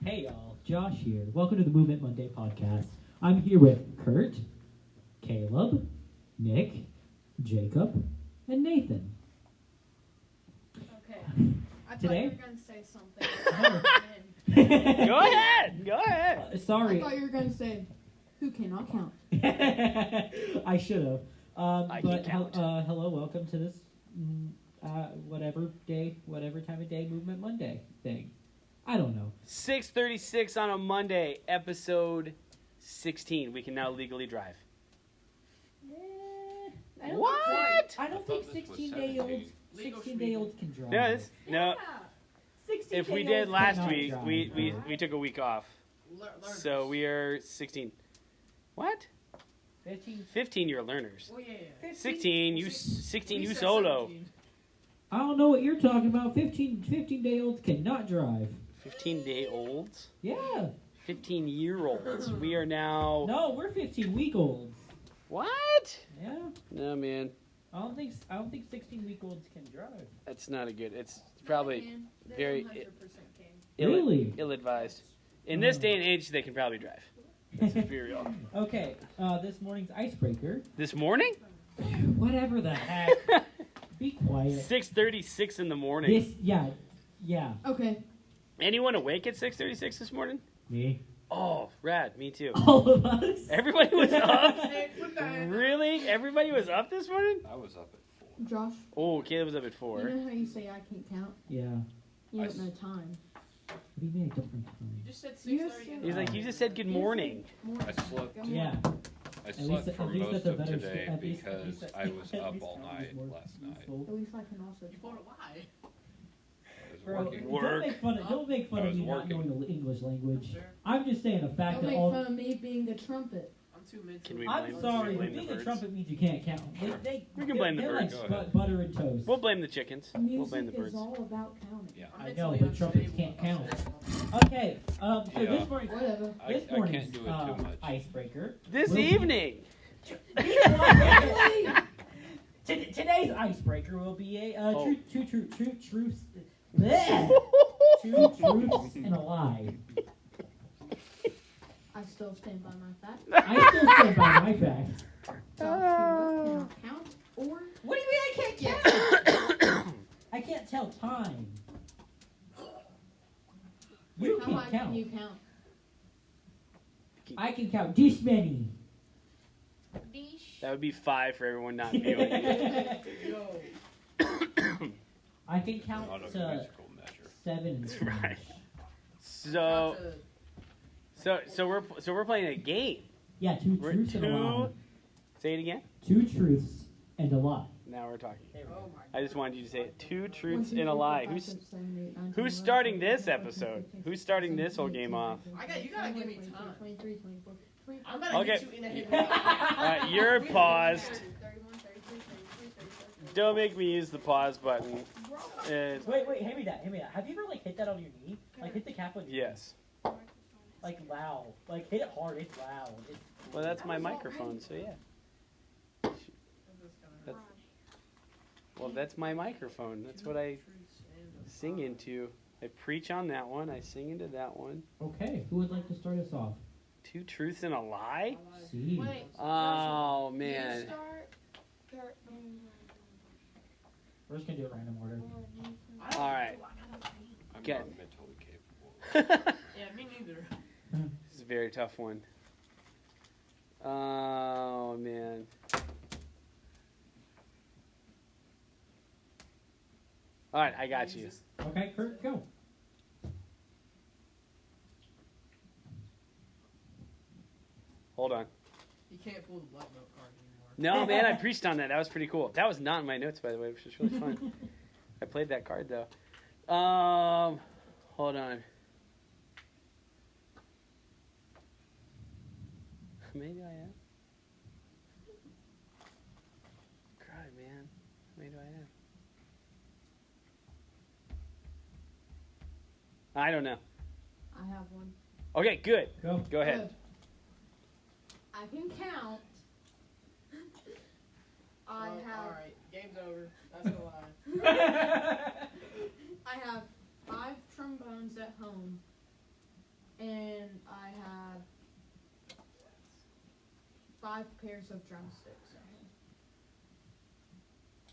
Hey y'all, Josh here. Welcome to the Movement Monday podcast. I'm here with Kurt, Caleb, Nick, Jacob, and Nathan. Okay. I thought Today? you were going to say something. Go ahead. Go ahead. I Sorry. thought you were going to say, who cannot count? I should have. I can But count. hello, welcome to this whatever time of day Movement Monday thing. I don't know. 6:36 on a Monday, episode 16. We can now legally drive. I don't What? Think, I don't think 16-day-olds can drive. No. 16 If we day did olds last cannot week, drive. we took a week off. So we are 16. What? 15 you're learners. Well, yeah. 16 you solo. I don't know what you're talking about. 15-day-olds cannot drive. 15-day-olds? Yeah. 15-year-olds. We are now. No, we're 15-week-olds. What? Yeah. No, man. I don't think 16-week-olds can drive. That's not a good. It's probably very 100% can. Really? ill-advised. In this day and age, they can probably drive. Let's just be real. Okay. This morning's icebreaker. This morning? Whatever the heck. Be quiet. 6:36 in the morning. Yeah. Okay. Anyone awake at 6:36 this morning? Me. Oh, rad. Me too. All of us. Everybody was up? Nick, what the heck? Really? Everybody was up this morning? I was up at 4. Josh, Oh, Caleb was up at you 4. know how you say I can't count? Yeah. You I don't know time. What do you mean a different time? Just said You 6:30. said- He's like, you just said good morning. I slept. Come on. Yeah. I At slept least- for at least most that's a of better today at least because at I was at up least all that night was more last night. useful. At least I can also You told it why? I was Bro, working. don't make fun I of was me not working. knowing the English language. Sure. I'm just saying a fact Don't that make all. fun of me being the trumpet. I'm too mid. Can we I'm blame- sorry, blame but the being a birds? trumpet means you can't count. Sure. We can blame the they're birds. like Go ahead. butter and toast. We'll blame the chickens. We'll Music blame the birds. is all about counting. Yeah. I know, but trumpets can't count. Okay, so Yeah. this morning, Whatever. I this can't morning's do it too much. icebreaker. This will be- evening. Today's icebreaker will be a Oh. two truths. Bleh. Two truths and a lie. I still stand by my fact. I still stand by my fact. Josh, you cannot count or What do you mean I can't count? I can't tell time. You how can high can count. you count? I can count this many. That would be 5 for everyone not viewing. I can count Not a to musical measure. 7 and That's 3. right. So we're playing a game. Yeah, two We're truths and a lie. Say it again. 2 truths and a lie. Now we're talking. Oh my I just wanted you to say it. 2 1, truths 2, and a 3, 4, lie. 5, Who's 6, 7, 8, 9, 10, who's 11, starting 12, this 13, episode? 14, Who's starting this whole 15, game 16, off? 17, You gotta give me 22, time. 23, 24, 25, I'm gonna Okay. get you in a hit. You're paused. 31, 32, 33, 34, Don't make me use the pause button. It's- Wait, hand me that. Have you ever hit that on your knee? Hit the cap on your yes. loud. Hit it hard. It's loud. Well, that's my microphone, so yeah. Well, that's my microphone. That's what I sing into. I preach on that one. I sing into that one. Okay, who would like to start us off? 2 truths and a lie? See. Wait. Oh, You man. start. Kurt, We're just gonna do it random order. All right. I'm Okay. not mentally capable. Yeah, me neither. This is a very tough one. Oh, man. All right, I got you. Okay, Kurt, go. Hold on. You can't pull the black belt card anymore. No, man, I preached on that. That was pretty cool. That was not in my notes, by the way, which was really fun. I played that card, though. Hold on. Maybe I am. Cry, man. Maybe I am. I don't know. I have one. Okay, good. Go. Go ahead. Good. I can count. I have. Alright, game's over. That's a lie. I have 5 trombones at home. And I have 5 pairs of drumsticks at home.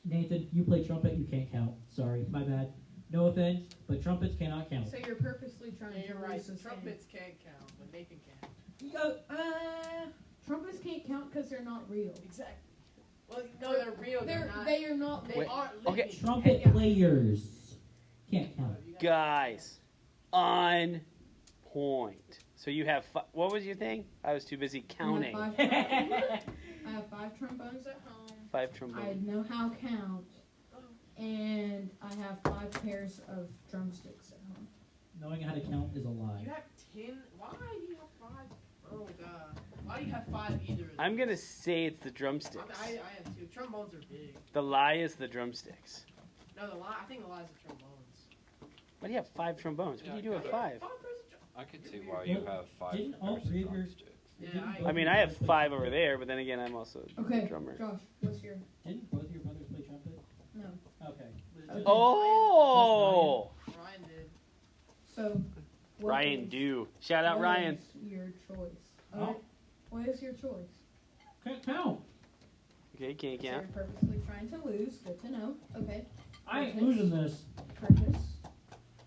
Nathan, you play trumpet, you can't count. Sorry, my bad. No offense, but trumpets cannot count. So you're purposely trying Yeah, to you're right. lose this game. Trumpets can't count, but Nathan can. Trumpets can't count because they're not real. Exactly. Well, no, they're real. They're not. They are not. They Wait, are okay. living. Trumpet Yeah. players can't count. Guys, on point. So you have what was your thing? I was too busy counting. I have 5 trombones at home. 5 I trombones. know how to count. And I have 5 pairs of drumsticks at home. Knowing how to count is a You lie. have 10. Why do you have 5? Oh god. Why do you have 5 either? Of I'm them? gonna say it's the I drumsticks. have 2. Trombones are big. The lie is the drumsticks. No, I think the lie is the trombones. Why do you have 5 trombones? What do you do with 5? 5 pairs of I could see why you have 5 Didn't all pairs of 3 of your- drumsticks. Yeah, I mean, I have 5 over there, but then again, I'm also a Okay, drummer. Josh, what's your... Didn't both of your brothers play trumpet? No. Okay. Oh, Ryan did. So... what Ryan is- do. Shout out what Ryan. is your choice? Oh. What is your choice? Can't count. Okay, can't So count. you're purposely trying to lose. Good to know. Okay. I ain't losing this. Curtis.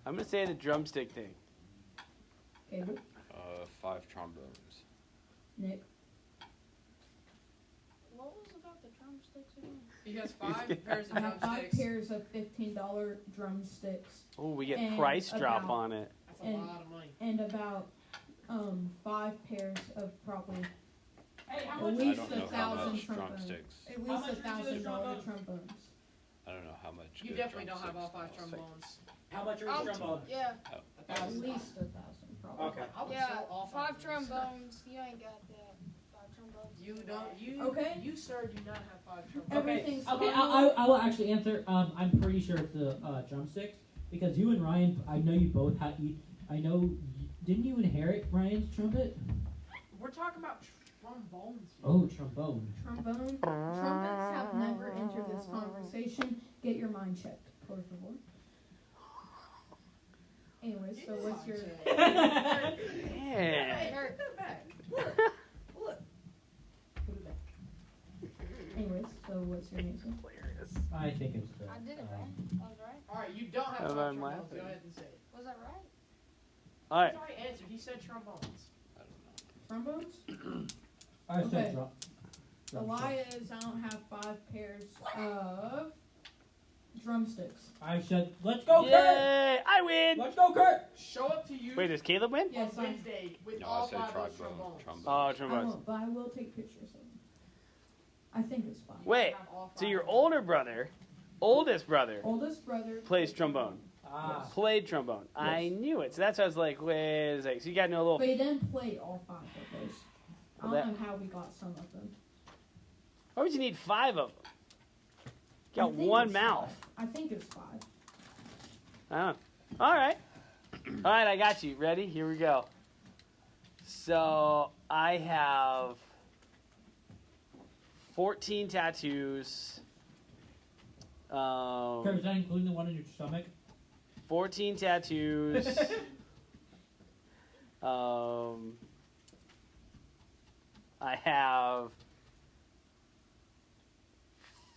I'm gonna say the drumstick thing. Caleb. 5 trombones. Nick. What was about the drumsticks again? He has 5 pairs of I have 5 drumsticks. pairs of $15 drumsticks Oh, we get And price drop about- on it. That's a And- lot of money. and about 5 pairs of probably Hey, how At much? least I don't a know how thousand much trombones. drumsticks. at How least much are each of those $1,000 trombones? trombones. I don't know how much. You good definitely don't have all 5 drumsticks cost. trombones. How much are Oh, each trombone? Yeah, At $1,000. least 1,000 probably. Okay. I would yeah. sell all 5 of those. trombones. You ain't got that. 5 trombones. You don't. You. Okay. You sir do not have 5 trombones. Everything's Okay, fine. I will actually answer. I'm pretty sure it's the drumsticks because you and Ryan, I know you both had. I know. Didn't you inherit Ryan's trumpet? We're talking about trombones. here. Oh, trombone. Trumpets have never entered this conversation. Get your mind checked, por favor. Anyways, so what's your... Yeah. Hey, put that back. Look. Look. Put it back. Anyways, so what's your answer? I think it's the. I did it right. I was right. All right, you don't have 5 I'm trombones. laughing. Go ahead and say it. Was that right? All right. He's already answered. He said trombones. I don't know. Trombones? I said Okay. drum. The lie is I don't have 5 pairs of drumsticks. I said, let's go, Kurt. Yay! I win. Let's go, Kurt. Show up to you Wait, does Caleb win? Yes, on I, Wednesday with No, all I said 5 of those trombone. trombones. Trombone. Oh, I trombones. won't, but I will take pictures of them. I think it's fine. Wait. Have all So 5 your of them. older brother, oldest brother, Oldest brother plays trombone. Ah. Played trombone. I knew it. So that's why I was like, wait a second. So you got no little. But he didn't play all 5 of those. I Well, don't know how we got some of them. Why would you need 5 of them? You got I think one it's mouth. 5. I think it's 5. Oh. All right. All right, I got you. Ready? Here we go. So I have 14 tattoos. Kurt, is that including the one in your stomach? 14 tattoos. I have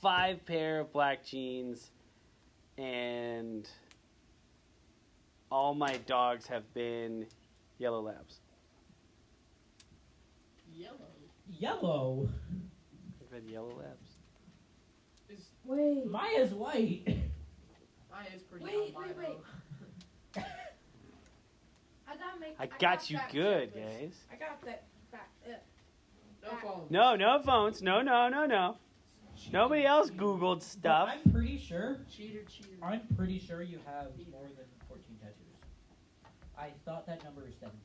5 pair of black jeans, and all my dogs have been yellow labs. Yellow. Yellow. I've been yellow labs. Is Wait. Maya's white. mine is pretty Wait, albino. I gotta make. I got you good, guys. I got that back. No phone. No phones. No. Nobody else Googled stuff. I'm pretty sure. Cheater. I'm pretty sure you have more than 14 tattoos. I thought that number is 17.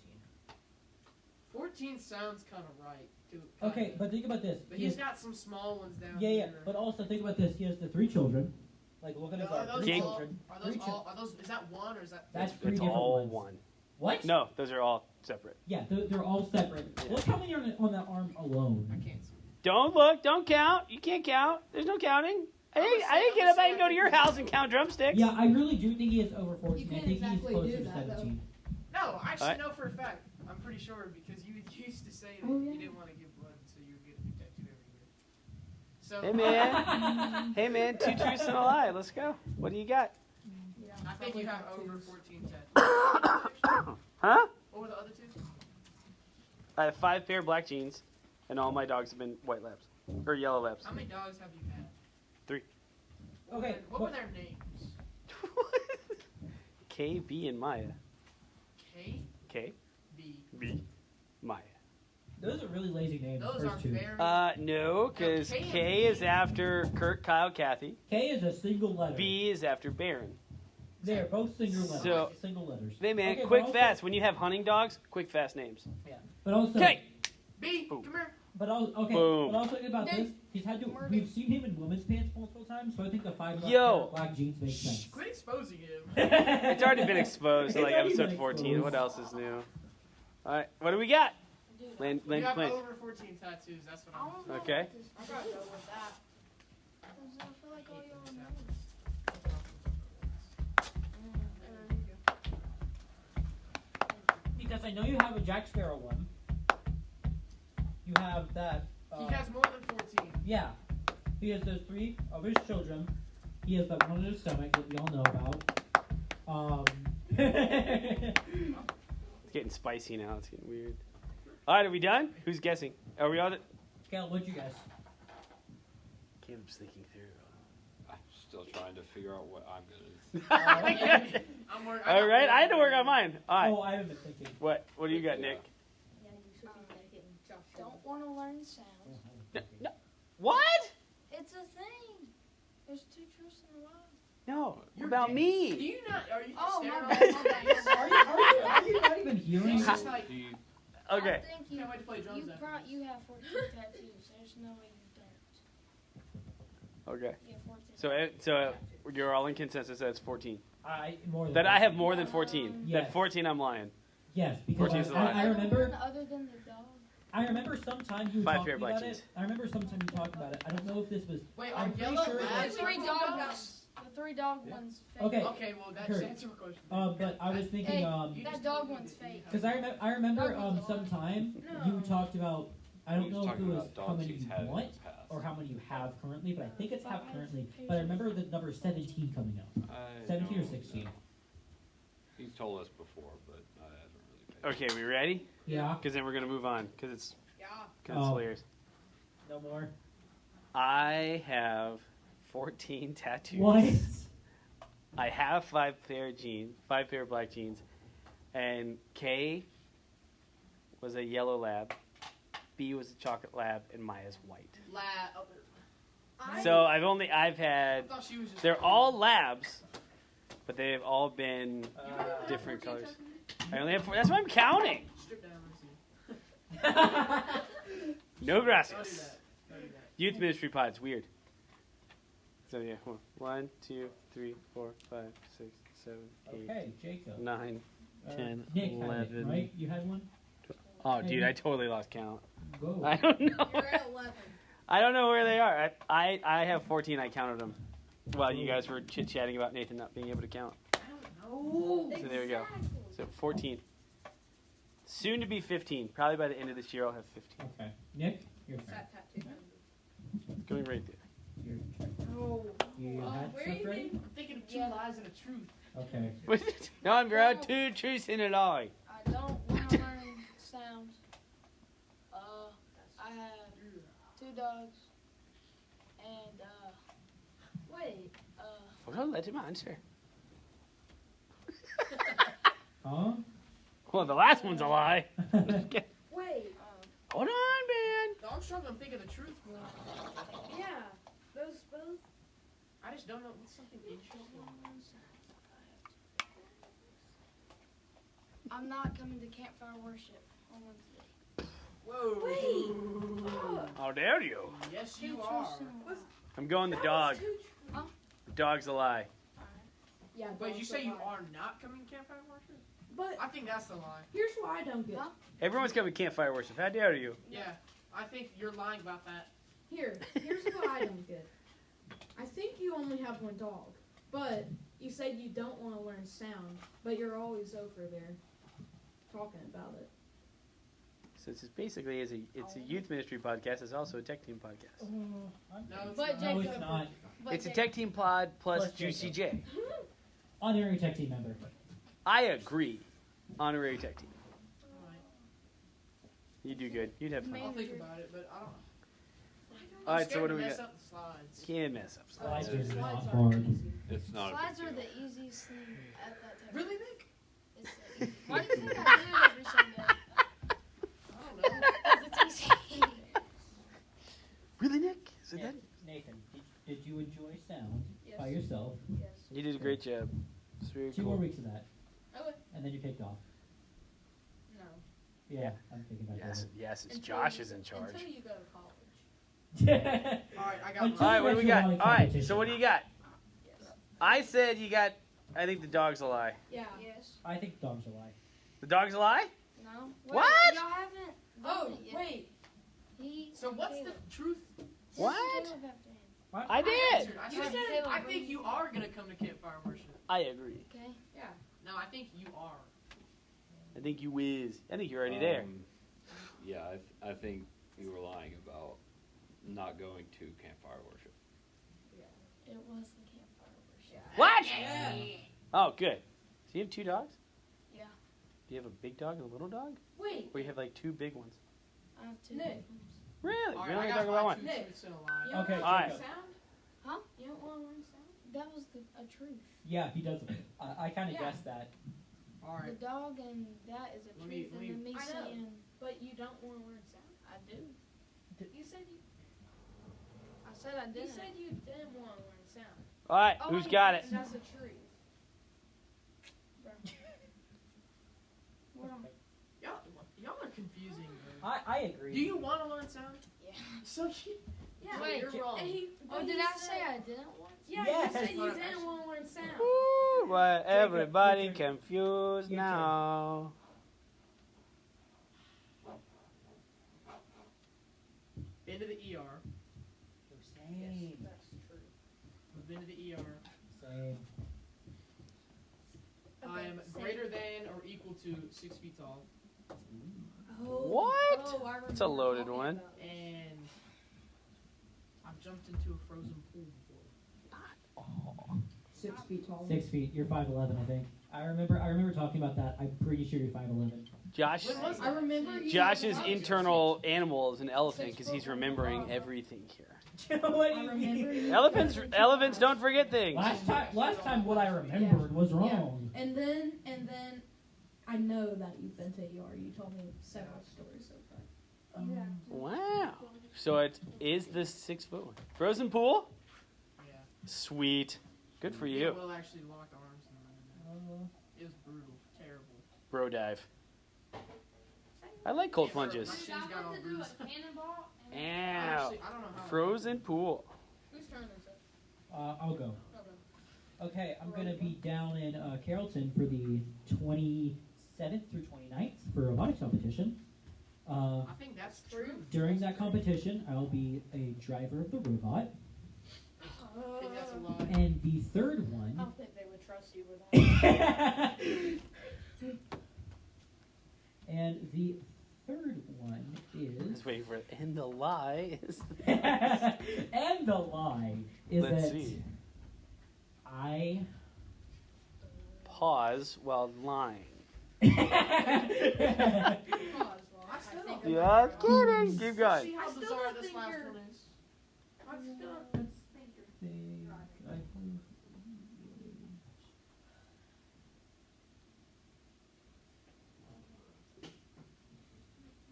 14 sounds kind of right. Dude, Okay, kinda. but think about this. But He he's has- got some small ones down yeah. here. But also think about this. He has the 3 children. Like, look at his Are arm. those 3 all? children. Are those 3 all? Are those? Is that one or is that? That's 3 It's different all ones. one. What? No, those are all separate. Yeah, they're all separate. Yeah. Look how many are on that arm I alone. can't see. Don't look. Don't count. You can't count. There's no counting. I didn't get up. I can go to your house and count drumsticks. Yeah, I really do think he is over 14. You I can't think exactly he's closer do to that, though. 17. No, I actually Alright. know for a fact. pretty sure because you used to say that Oh, yeah. you didn't want to give blood, so you would get a new tattoo every year. So Hey man, hey man, 2 truths and a lie. Let's go. What do you got? Yeah, I think you have over tattoos. 14 tattoos. Huh? What were the other two? I have 5 pair of black jeans, and all my dogs have been white labs or yellow labs. How many dogs have you had? 3. Okay, What were their names? K, B, and Maya. K, K, B. B, Maya. Those are really lazy names. Those first are two. very. No, because K and K is after Kurt, Kyle, Kathy. K is a single letter. B is after Baron. They're both single letters. So- single letters. Hey man, Okay, quick, but also- fast. When you have hunting dogs, quick, fast names. But also, K. B, Boom. come here. but okay. Boom. But also think about Nick. this. He's had to. Murder. We've seen him in women's pants multiple times, so I think the 5 Yo. black jeans make sense. Quit exposing him. It's already been exposed, It's like already episode been 14. exposed. What else is new? All right, what do we got? Dude, Land, You land have planes. over 14 tattoos. That's what I I'm. don't know Okay. about this. I gotta go with that. 'Cause I feel like all y'all know. Because I know you have a Jack Sparrow one. You have that. He has more than 14. Yeah. He has those 3 of his children. He has that one in his stomach that we all know about. It's getting spicy now. It's getting weird. All right, are we done? Who's guessing? Are we all? Cal, what'd you guess? Caleb's thinking through. I'm still trying to figure out what I'm gonna. I'm working. All right, I had to work on mine. All right. Oh, I haven't been thinking. What? What do you got, Nick? Don't want to learn sounds. No. What? It's a thing. There's 2 truths and a lie. No. What You're about dead. Do me? you not? Are you Oh, staring my at bad, my my bad, face? my bad. Are you not even hearing? It's just like. Do you, Okay. I think you, Can't wait to play drums you, after this. you have 14 tattoos. There's no way you don't. Okay. You have 14. So you're all in consensus that it's 14. More than That I have more than 14. Yes. That 14 I'm lying. Yes, because 14's a I lie. remember. Other than the dog. I remember sometime you were 5 talking pair of black about jeans. it. I remember sometime you talked about it. I don't know if this was. Wait, I'm are pretty yellow sure it labs was- The 3 single dog dogs? ones. The 3 dog ones fake. Okay. Okay, well that Kurt. answers my question. But I was thinking. Hey, You that just dog told me one's that you fake. have- Because I remember Dog one's a lie. sometime No. you talked about. I don't he know was if it talking was about how dogs many he's you had in want his past. or how many you have currently, but I think it's have currently. But I remember the number 17 coming up. I 17 or don't 16. know. He's told us before, but I haven't really paid Okay, we ready? Yeah. Because then we're going to move on. Because it's Yeah. hilarious. Oh. hilarious. No more. I have 14 tattoos. What? I have 5 pair of black jeans, and K was a yellow lab, B was a chocolate lab, and Maya's white. So I've I had, thought she was just. they're all labs, but they've all been different colors. I only have 4. That's why I'm counting. Strip down, let's see. No Don't do gracias. that. Don't do that. Youth ministry pod's weird. So yeah, 1, 2, 3, 4, 5, 6, 7, 8, Okay, Jacob. 9. 10, Nick had 11. it, right? You had one? Oh, dude, I totally lost count. Go. I don't know. You're at 11. I don't know where they are. I have 14. I counted them. While you guys were chit chatting about Nathan not being able to count. I don't know. So there we go. So 14. Soon to be 15. Probably by the end of this year, I'll have 15. Okay. Nick, your turn. That tattoo. It's going right there. Your turn. Oh. You had where stuff you ready? been? I'm thinking of 2 Yeah. lies and a truth. Okay. No, I'm bro. 2 truths and a lie. I don't want to learn sounds. I have 2 dogs. And, Wait. Well, let him answer. Huh? Well, the last one's a lie. Wait. Hold on, man. No, I'm struggling to think of the truth. Yeah. Those both. I just don't know what's something interesting. I'm not coming to campfire worship on Wednesday. Whoa. Wait. Oh. How dare you? Yes, 2 you truths are. and a lie. I'm going the dog. The dog's a lie. Yeah. Wait, dogs you say are you lying. are not coming to campfire worship? But I think that's the lie. here's what I don't get. Huh? Everyone's coming to campfire worship. How dare you? Yeah, I think you're lying about that. Here's what I don't get. I think you only have one dog, but you said you don't want to learn sound, but you're always over there talking about it. Since it's basically it's a youth ministry podcast, it's also a tech team podcast. No, it's But not. No, Jacob- it's not. But It's a Jacob- tech team pod plus Plus Juicy Jacob. J. Honorary tech team member. I agree. Honorary tech team. Alright. You do good. You'd have fun. I'll think about it, but I don't. All right, so scared what to do we mess got? up the slides. Can't mess up. Slides are are Slides not are hard. easy. It's not Slides a are big the deal. easiest thing at that time. Really, Nick? It's the, why do you think I do it every Sunday? I don't know. 'Cause it's easy. Really, Nick? Is it that? Nathan, did you enjoy sound Yes. by yourself? Yes. You did a great job. It's very 2 cool. more weeks of that, Okay. and then you're kicked off. No. Yeah, I'm thinking about Yes, that. yes. It's Until Josh you- is in charge. Until you go to college. Alright, I got Until All right, mine. what do we Retro got? Rally All right, competition. so what do you got? Yes. I said you got. I think the dog's a lie. Yeah. Yes. I think dogs are lie. The dog's a lie? No. Wait, What? Y'all haven't Oh, done it yet. wait. He. So what's the truth? What? Caleb after him. I did. answered. I You said, said Caleb I brings think you you are gonna come to campfire worship. I agree. Okay. Yeah. No, I think you are. I think you whiz. I think you're already there. Yeah, I think you were lying about not going to campfire worship. It was the campfire worship. What? Yeah. Oh, good. So you have 2 dogs? Yeah. Do you have a big dog and a little dog? Wait. Or you have like 2 big ones? I have 2 Nick. big ones. Really? Alright, We I only got talk about my one. two Nick. truths and a lie. You don't Okay, want Alright. to learn sound? Huh? You don't want to learn sound? That was a truth. Yeah, he does. I kind of Yeah. guessed that. The Alright. dog and that is a Let me- truth. let And then me I know. saying But you don't want to learn sound? I do. You said you. I said I You didn't. said you didn't want to learn sound. All right, Oh, who's wait, got it? That's the truth. Well, Y'all are confusing. Bro. I agree. Do you want to learn sound? yeah. So you. Yeah. Wait, you're wrong. And he, Oh, but did he I said- say I didn't want? Yeah, Yes. you said you But didn't actually- want to learn sound. Woo, why everybody your turn. confused Your turn. now. Been to the ER. Same. That's true. I've been to the ER. Same. I am greater than or equal to 6 feet tall, What? Oh, I It's a remember loaded talking one. about it. and I've jumped into a frozen pool before. 6 feet tall. 6 feet. You're 5'11", I think. I remember talking about that. I'm pretty sure you're 5'11". Josh. When was I remember you Josh's talking about internal animal is an elephant because he's remembering everything here. What it. I remember you. Elephants don't forget things. Last time, what I remembered was wrong. And then, I know that you've been to ER. You told me several stories of that. You have to. Wow. So it is the 6 foot one. Frozen pool? Yeah. Sweet. Good for It you. will actually lock arms and run in there. It was brutal, terrible. Bro dive. I like cold It hurt. plunges. My shins got all bruised. cannonball. Ow. Actually, I don't know how. Frozen pool. Whose turn is it? I'll go. Okay. Okay, I'm going to be down in Carrollton for the 27th through 29th for robotics competition. I think that's true. During that competition, I'll be a driver of the robot. I think that's a lie. And the third I one... don't think they would trust you with that. And the third one is... Just waiting for it. And the lie is. and the lie is Let's that see. I... Pause while lying. Pause while I still don't think think Yeah, about it. kidding. Keep See going. how I still bizarre don't this think last you're- one is. I still don't think you're.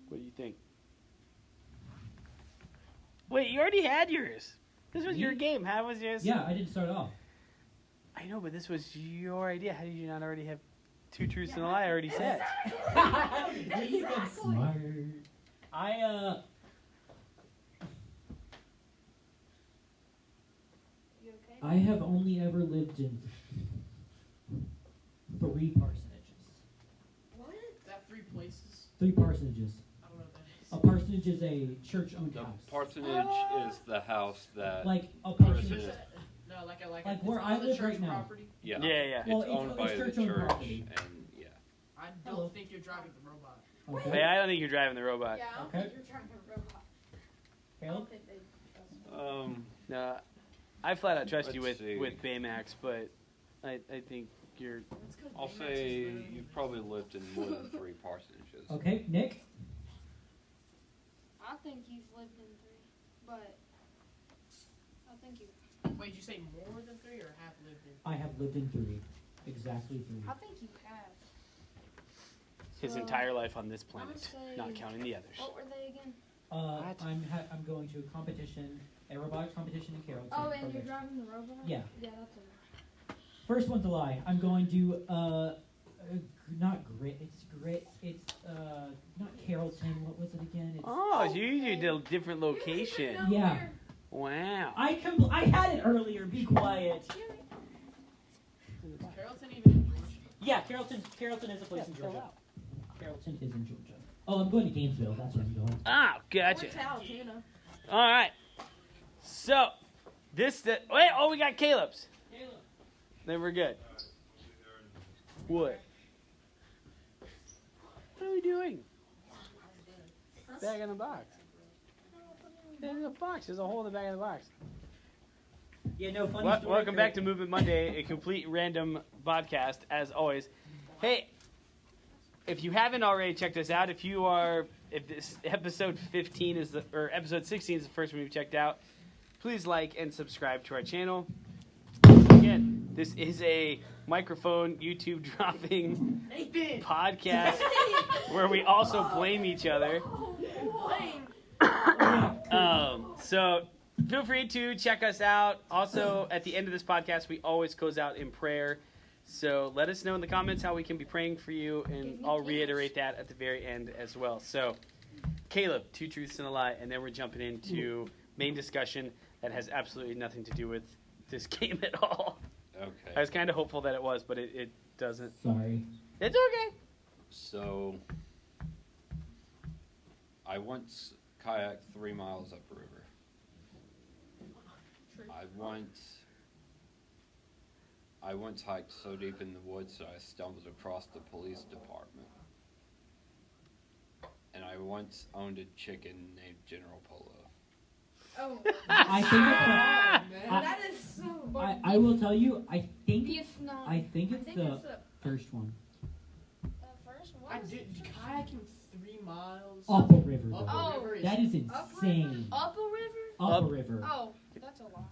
What do you think? Wait, you already had yours. This was your Me? game. How was yours? Yeah, I didn't start off. I know, but this was your idea. How did you not already have 2 truths and a lie? I already said. Even smart. You okay? I have only ever lived in 3 parsonages. What? That 3 places? 3 parsonages. I don't know what that is. A parsonage is a church-owned The house. parsonage is the house that. Like a Person parsonage. is- No, like Like it's where on I the live church right now. property. Yeah. Yeah, yeah. Well, It's owned it's by the church-owned church, property. and yeah. I don't Hello. think you're driving the robot. Okay. Hey, I don't think you're driving the robot. Yeah, I don't Okay. think you're trying to robot. I Caleb? don't think they. No, I flat out trust you Let's with, see. with Baymax, but I think you're. It's 'cause I'll Baymax say is literally- you've probably lived in more than 3 parsonages. Okay, Nick? I think you've lived in 3, but I think you. Wait, did you say more than 3 or have lived in? I have lived in 3. Exactly 3. I think you have. His So, entire life on this I would planet, say- not counting the others. What were they again? What? I'm going to a competition, a robotics competition in Carrollton. Oh, and you're Okay. driving the robot? Yeah. Yeah, that's a lie. First one's a lie. I'm going to not grit. It's not Carrollton. What was it again? It's Oh, so you did a different location. Yeah. Wow. I had it earlier. Be quiet. Is Carrollton even in Georgia? Yeah, Carrollton is a place in Georgia. Carrollton is in Georgia. Oh, I'm going to Gainesville. That's where I'm going. Oh, gotcha. Or Talatuna. All right. So, we got Caleb's. Then we're good. What? What are we doing? Bag in the box. There's a box. There's a hole in the back of the box. Yeah, no funny story. Welcome back to Movement Monday, a complete random podcast, as always. Hey, if you haven't already checked us out, if this episode 15 or episode 16 is the first one you've checked out, please like and subscribe to our channel. Again, this is a microphone YouTube dropping Nathan! podcast where we also blame each other. So feel free to check us out. Also, at the end of this podcast, we always close out in prayer. So let us know in the comments how we can be praying for you, and I'll reiterate that at the very end as well. So, Caleb, 2 truths and a lie, and then we're jumping into main discussion that has absolutely nothing to do with this game at all. I Okay. was kind of hopeful that it was, but it doesn't. Sorry. It's okay. So, I once kayaked 3 miles up a river. I once hiked so deep in the woods that I stumbled across the police department. And I once owned a chicken named General Polo. Oh, I think it's man. that is so. I will tell you. I think Vietnam. I think I it's think the it's the. first one. First one. I did kayaking 3 miles Up a river. up Though. Oh. a river is That is Up insane. Up a river? Up a Up. river. Oh, that's a lie.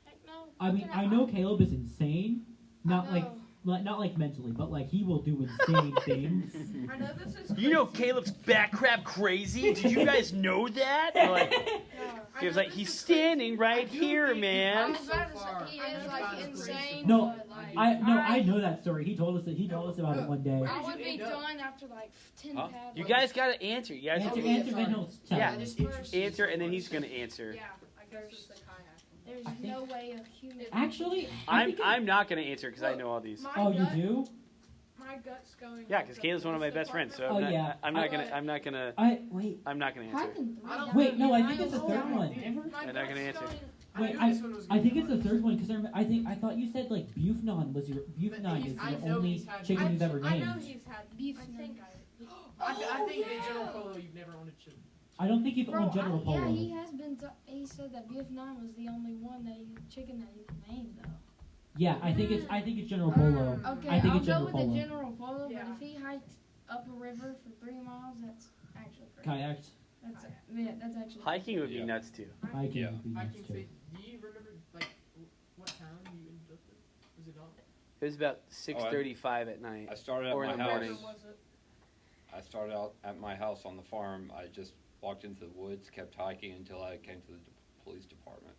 Heck no. I mean, I know Caleb is insane. Not I like, know. not like mentally, but like he will do insane things. I know this is. You know crazy. Caleb's back crab crazy? Did you guys know that? Or like, No. I he was know like, this he's is standing I right do here, think he I man. was about to So far, say he I is know like that's insane. crazy. No, but, like, I know that story. He told us about it one day. Where I did would you be end up? done after like 10 Huh? paddles. You guys gotta answer. You guys Answer, Okay, answer, sorry. then he'll tell Yeah. I us. just interested answer, and then so he's much. gonna answer. Yeah, I guess it's the kayaking. There's I think- no way a human. Actually, I think I'm not gonna answer because I know all these. My Oh, you gut, do? My gut's going. Yeah, with because the Caleb's one of my police best friends, so department. Oh, yeah. I'm not gonna Wait. answer. Hiking I don't- Wait, no, I think it's the miles third down one. a river? My I'm not gut's gonna answer. going- Wait, knew this one was I gonna think be it's the hard. third one because I thought you said like Bufnon was your Bufnon is I your know only he's had- chicken you've ever I know named. he's had. Beef I think I. I think yeah. in General Polo you've never owned a chicken. I don't think you've Bro, owned General Polo. yeah, he has been. He said that Vietnam was the only one that chicken that he could name though. Yeah, I think it's General Polo. Okay, I think I'll it's go General with Polo. the General Polo, Yeah. but if he hiked up a river for 3 miles, that's actually crazy. Kayaked, That's actually. Hiking would be Yeah. nuts too. hiking Yeah. would be I nice can too. say, do you remember like what town you ended up in? Was it on? It was about 6:35 at night. I started at Or in my the house. morning. Was it? I started out at my house on the farm. I just walked into the woods, kept hiking until I came to the police department.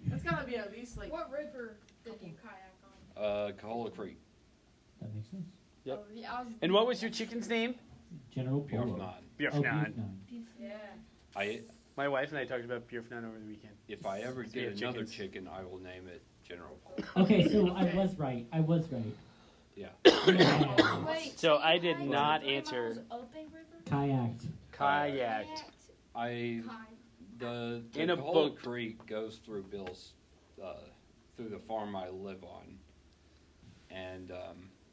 That's gotta be at least like. What river did you kayak on? Cahola Creek, That makes sense. Yep. Oh, yeah, I was And what was your chicken's name? General Polo. Bjorknad. Oh, Bjorfnan. Bjorknad. I My wife and I talked about Bjorfnan over the weekend. if I ever So you get have another chickens. chicken, I will name it General Polo. Okay, so I Okay. was right. Yeah. Yeah. Wait, So you I did hiked not 3 answer. miles Up a river? Kayaked. Kayaked. I the In a Cahola boat. Creek goes through through the farm I live on, and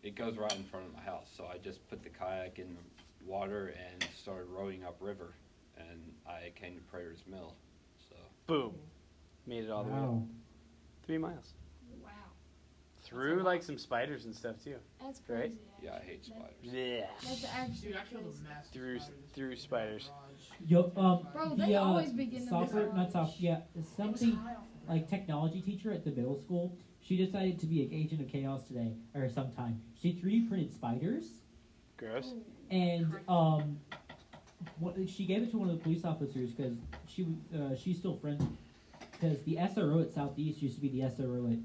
it goes right in front of my house. So I just put the kayak in the water and started rowing upriver, and I came to Prayers Mill. So Boom. Made it all the way up. Wow. 3 miles. Wow. Through like some spiders and stuff too. That's Right? crazy. yeah, I actually. hate spiders. Yeah. That's actually Dude, I killed crazy. a massive Through- spider this through week in spiders. my garage. Yo, Bro, the, they always begin to software, not soft, yeah, It was something high off the like ground. technology teacher at the middle school. She decided to be an agent of chaos today or sometime. She 3D printed spiders, Gross. and she gave it to one of the police officers because she's still friends. Because the SRO at Southeast used to be the SRO at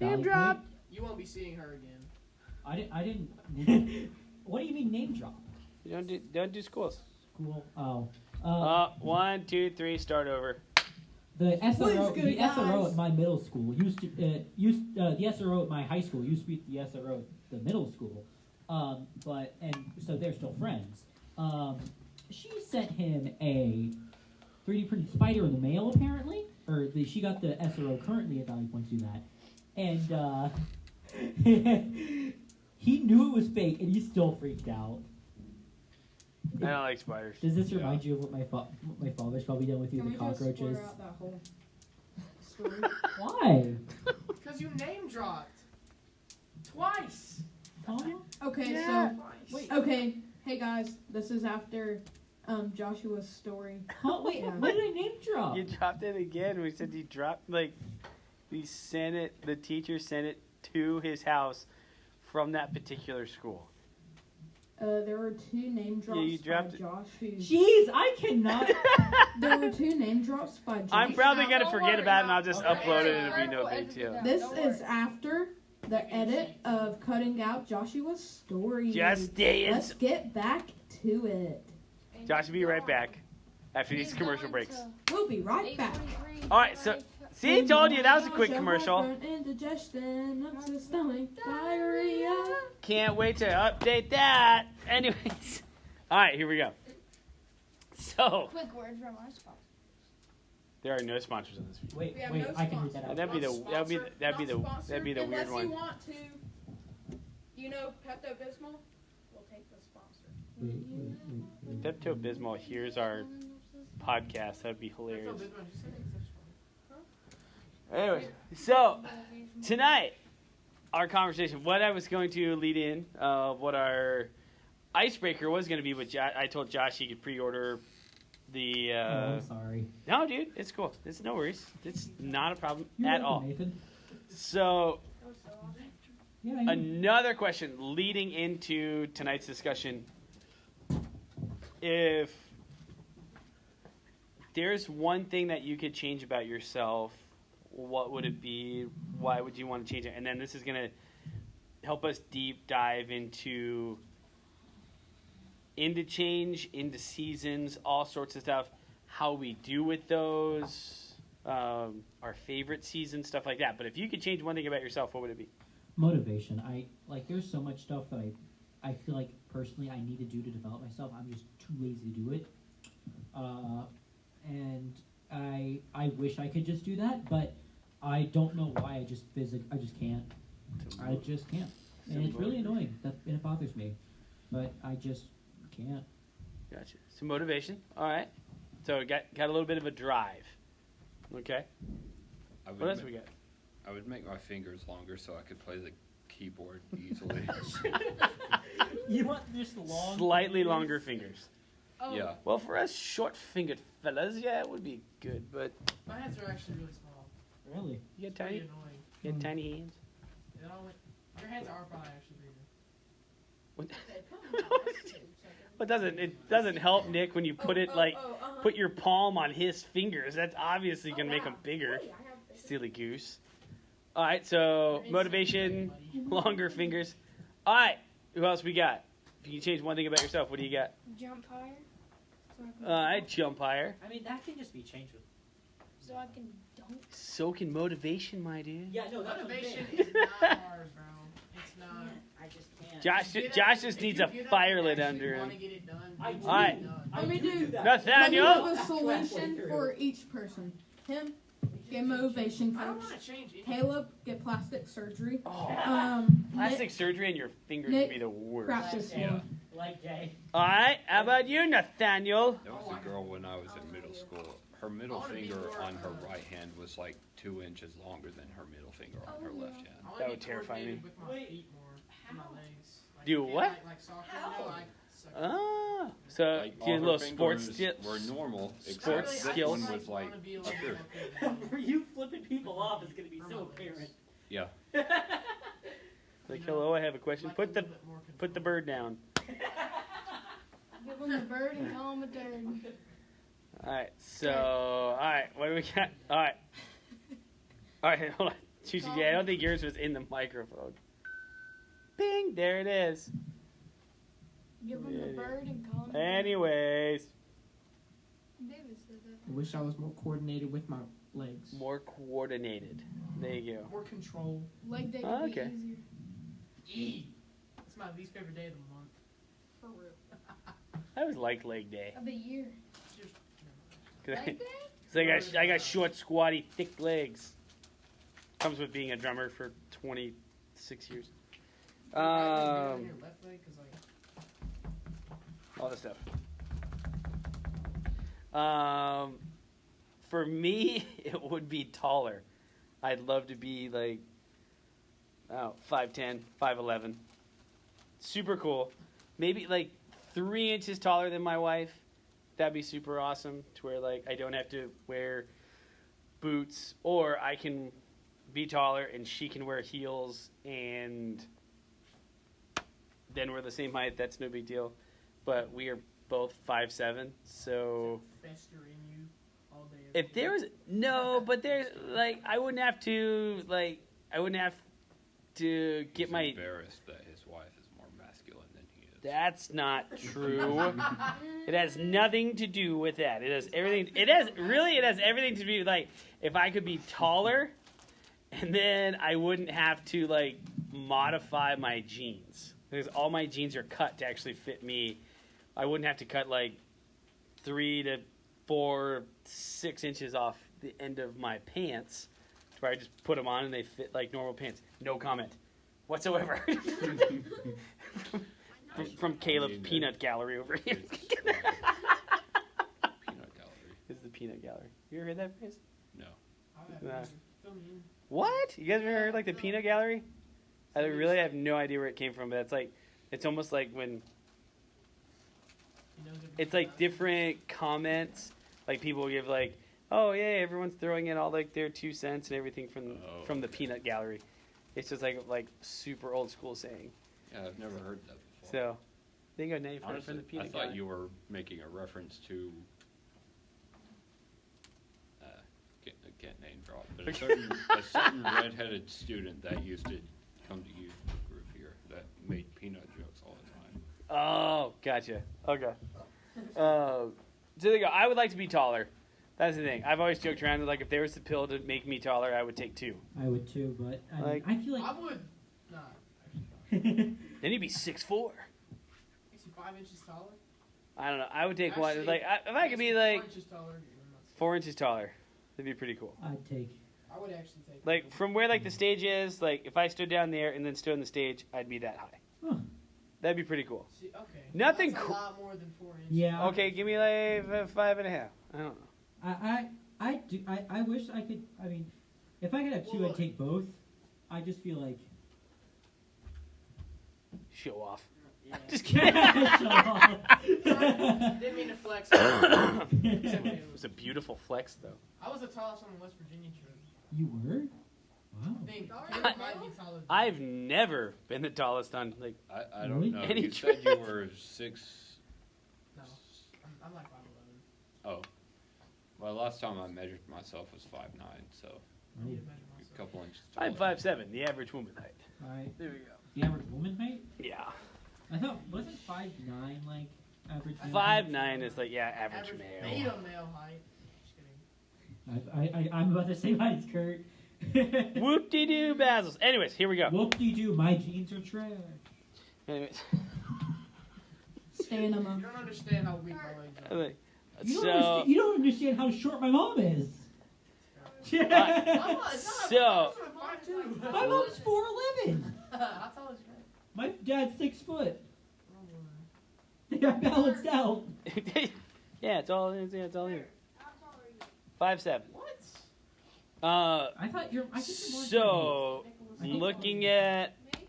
Valley drop. Point. You won't be seeing her again. I didn't. What do you mean name drop? You don't do schools. Cool. Oh. 1, 2, 3, start over. The What SRO, is good, the SRO guys? at my middle school used to the SRO at my high school used to be the SRO at the middle school, so they're still friends. She sent him a 3D printed spider in the mail apparently, she got the SRO currently at Valley Point to do that, and he knew it was fake and he still freaked out. I don't like spiders. Does this remind you of what my father's probably done with you, Can the we just cockroaches? blur out that whole story? Why? Because you name dropped. Twice. Huh? Okay, Yeah. Wait. so okay, hey guys, this is after Joshua's story. Huh? Wait, Yeah. what did I name drop? You dropped it again. We said you dropped, we sent it, the teacher sent it to his house from that particular school. There were 2 name drops you by dropped it. Josh. Jeez, I cannot. There were 2 name drops by Josh. I'm probably going to Don't forget worry, about it and no. I'll just Okay. upload it and it'll be We'll no big edit it deal. out. This Don't is worry. after the edit of cutting out Joshua's story. Just stay in. Let's get back to it. Josh will be right back after these He's commercial going breaks. to We'll be right back. 8:23. All right, so see, told you that was a quick Show commercial. heartburn, indigestion, up to stomach, diarrhea. Can't wait to update that. Anyways, all right, here we go. So Quick word from our sponsor. there are no sponsors on this video. Wait, We have wait, no I can read that sponsor. out. That'd be the Not that'd be sponsored, that'd be the not that'd be the sponsored. weird Unless you one. want to, you know, Pepto-Bismol, we'll take the sponsor. Wait. Pepto Bismol here's our podcast. That'd be hilarious. Anyway, so tonight, our conversation, what I was going to lead in, what our icebreaker was going to be, but I told Josh he could pre-order the. Oh, I'm sorry. No, dude, it's cool. It's no worries. It's not a problem You're at welcome, all. Nathan. So, Yeah, I am. another question leading into tonight's discussion. If there's one thing that you could change about yourself, what would it be? Why would you want to change it? And then this is going to help us deep dive into change, into seasons, all sorts of stuff, how we do with those, our favorite seasons, stuff like that. But if you could change one thing about yourself, what would it be? Motivation. There's so much stuff that I feel like personally I need to do to develop myself. I'm just too lazy to do it. And I wish I could just do that, but I don't know why. I just can't. I just can't. And it's really annoying. And it bothers me. But I just can't. Gotcha. So motivation. All right. So got a little bit of a drive. Okay. I would What else ma- we got? I would make my fingers longer so I could play the keyboard easily. You want just long, Slightly longer fingers. Oh, Yeah. Well, for us short-fingered fellas, yeah, it would be good. But My hands are actually really small. Really? you got Pretty tiny, annoying. you got tiny hands. It all went, your hands are probably actually bigger. What it doesn't help Nick when you put it put your palm on his fingers. That's obviously gonna make them bigger. Silly goose. All right, so motivation, longer fingers. All right, who else we got? If you can change one thing about yourself, what do you got? Jump higher. So I can, I jump higher. I mean, that can just be changed with. so I can dunk. So can motivation, my dude. Yeah, no, Motivation is not hard, bro. It's not. I just can't. Josh just needs a fire lit under him. Want to get it done, I you do. get All right. it done. Let me do that. Let me Nathaniel. have a solution for each person. Him, get motivation I don't coach. want to change anything. Caleb, get plastic surgery. Oh, plastic Nick, surgery on your fingers Nick, would be the worst. practice Yeah. one. Like Jay. All right, how about you, Nathaniel? There was a girl when I was in middle school. Her middle wanna be finger more, on her right hand was like 2 inches longer than her middle finger on her left hand. I wanna That be would terrify me. coordinated with my feet more, and my legs. Like, Do yeah, what? Like soccer, you know, like suck it. Ah, so Like, do all a her little sports fingers ski- were normal, sports except this skills. one was like wanna be a up little here. more coordinated. For you flipping people off is gonna be For so my legs. apparent. Yeah. Like, hello, I have a question. Like Put a the little bit more put the control. bird down. Give him the bird and call him a bird. All right, so all right, what do we got? All right, hold on. Chuchi J, I don't think yours was in the microphone. Bing, there it is. Give him the bird and call him a bird. Anyways, David said that. I wish I was more coordinated with my legs. more coordinated. There you go. More control. Leg day Oh, could okay. be easier. It's my least favorite day of the month. For real. I always liked leg day. Of the year. Just, 'Cause Leg day? I got short, squatty, thick legs. Comes with being a drummer for 26 years. Right leg better than your left leg, 'cause, like, All this stuff. For me, it would be taller. I'd love to be like, 5'10", 5'11". Super cool. Maybe like 3 inches taller than my wife. That'd be super awesome. To where like I don't have to wear boots, or I can be taller and she can wear heels, and then we're the same height. That's no big deal. But we are both 5'7", so fester in you all day. if there was but there's like I wouldn't have to get He's my. embarrassed that his wife is more masculine than he is. That's not true. It has nothing to do with that. It has everything. It has everything to do with, like, if I could be taller, and then I wouldn't have to like modify my jeans, because all my jeans are cut to actually fit me. I wouldn't have to cut like 3 to 4, 6 inches off the end of my pants, to where I just put them on and they fit like normal pants. No comment whatsoever. from Caleb's Peanut Gallery over here. Peanut gallery. This is the Peanut Gallery. You ever heard that phrase? No. Nah. Fill me in. What? You guys ever heard like the Peanut Gallery? I really have no idea where it came from, but it's like, it's almost like when He knows everything it's like about you. different comments, like people give like, oh yeah, everyone's throwing in all like their 2 cents and everything from the okay. Peanut Gallery. It's just like super old school saying. Yeah, I've never heard that before. So there you go. Now you've heard it Honestly, from the I Peanut thought Gallery. you were making a reference to. Can't name drop, but a certain redheaded student that used to come to youth group here that made peanut jokes all the time. Oh, gotcha. Okay. So there you go. I would like to be taller. That's the thing. I've always joked around that, like, if there was a pill to make me taller, I would take 2. I would too, but Like- I feel I like. would. Nah. Then you'd be 6'4". Makes you 5 inches taller. I don't know. I would take one. Actually, Like, if I could be like 4 inches taller. You're not 4 inches taller, that'd be pretty cool. I'd take. I would actually take. Like from where like the stage is, like if I stood down there and then stood on the stage, I'd be that high. Huh. That'd be pretty cool. See, okay. Nothing That's a cr- lot more than 4 inches. Yeah. Okay, give me like 5.5. I don't know. I wish I could. I mean, if I could have 2, Well, I'd take both. I just feel like. Show off. Yeah. Just kidding. Didn't mean to flex. It was a beautiful flex, though. I was the tallest on the West Virginia trip. You were? Wow. I think Alright, Caleb now? might be taller than I've never been the tallest on like. I Really? don't know. Any You said you trip? were 6. No, I'm like 5'11". Oh. Well, last time I measured myself was 5'9", so I need to measure a myself. couple inches taller. I'm 5'7", the average woman height. Alright. There we go. The average woman height? Yeah. I thought wasn't 5'9" like average male height? 5'9" is like average Average male. beta male height. Just kidding. I'm about the same height as Kurt. Whoop de doo Basil's. Anyways, here we go. Whoop de doo, my jeans are trash. Anyways, Stay in them. You don't understand how weak my legs are. like, You don't, so understand, you don't understand how short my mom is. I'm not, it's not. So- I'm 5'2". My mom's 4'11". I thought it was great. My dad's 6 foot. Oh, boy. They got balanced out. Yeah, it's all here. How tall are you? 5'7". What? I thought you're. I think you're more. So looking at Me?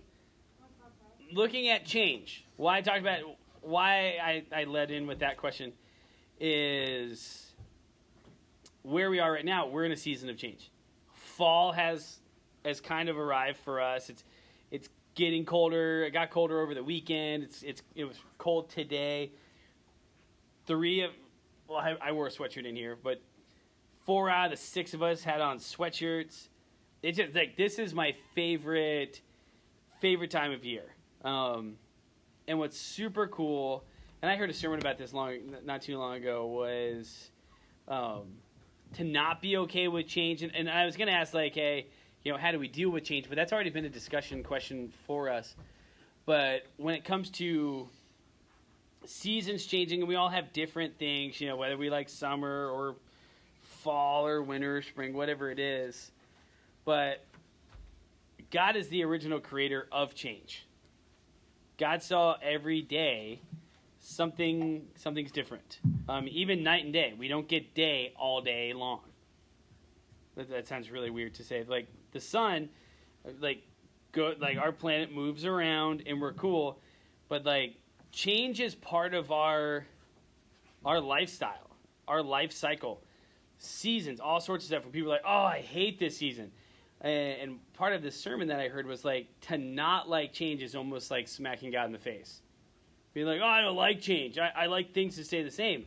I'm 5'5". change. Why I talked about why I led in with that question is where we are right now. We're in a season of change. Fall has kind of arrived for us. It's getting colder. It got colder over the weekend. It was cold today. I wore a sweatshirt in here, but 4 out of the 6 of us had on sweatshirts. It's just like this is my favorite time of year. And what's super cool, and I heard a sermon about this not too long ago, was to not be okay with change. And I was going to ask, like, hey, how do we deal with change? But that's already been a discussion question for us. But when it comes to seasons changing, and we all have different things, whether we like summer or fall or winter or spring, whatever it is. But God is the original creator of change. God saw every day something's different. Even night and day. We don't get day all day long. That sounds really weird to say. Like the sun, our planet moves around and we're cool, but like change is part of our lifestyle, our life cycle, seasons, all sorts of stuff. When people are like, oh, I hate this season. And part of this sermon that I heard was like, to not like change is almost like smacking God in the face. Being like, oh, I don't like change. I like things to stay the same.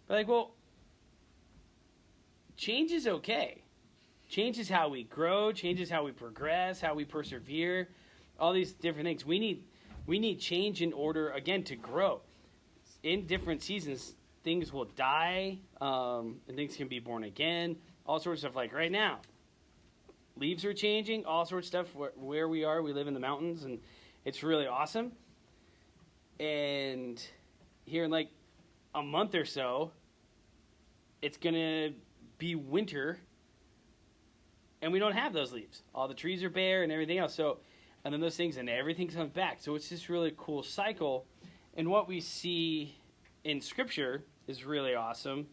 But like, well, change is okay. Change is how we grow. Change is how we progress, how we persevere. All these different things. We need change in order, again, to grow. In different seasons, things will die, and things can be born again. All sorts of stuff. Like right now, leaves are changing. All sorts of stuff. Where we are, we live in the mountains, and it's really awesome. And here in like a month or so, it's gonna be winter, and we don't have those leaves. All the trees are bare and everything else. So, and then those things, and everything comes back. So it's this really cool cycle. And what we see in Scripture is really awesome.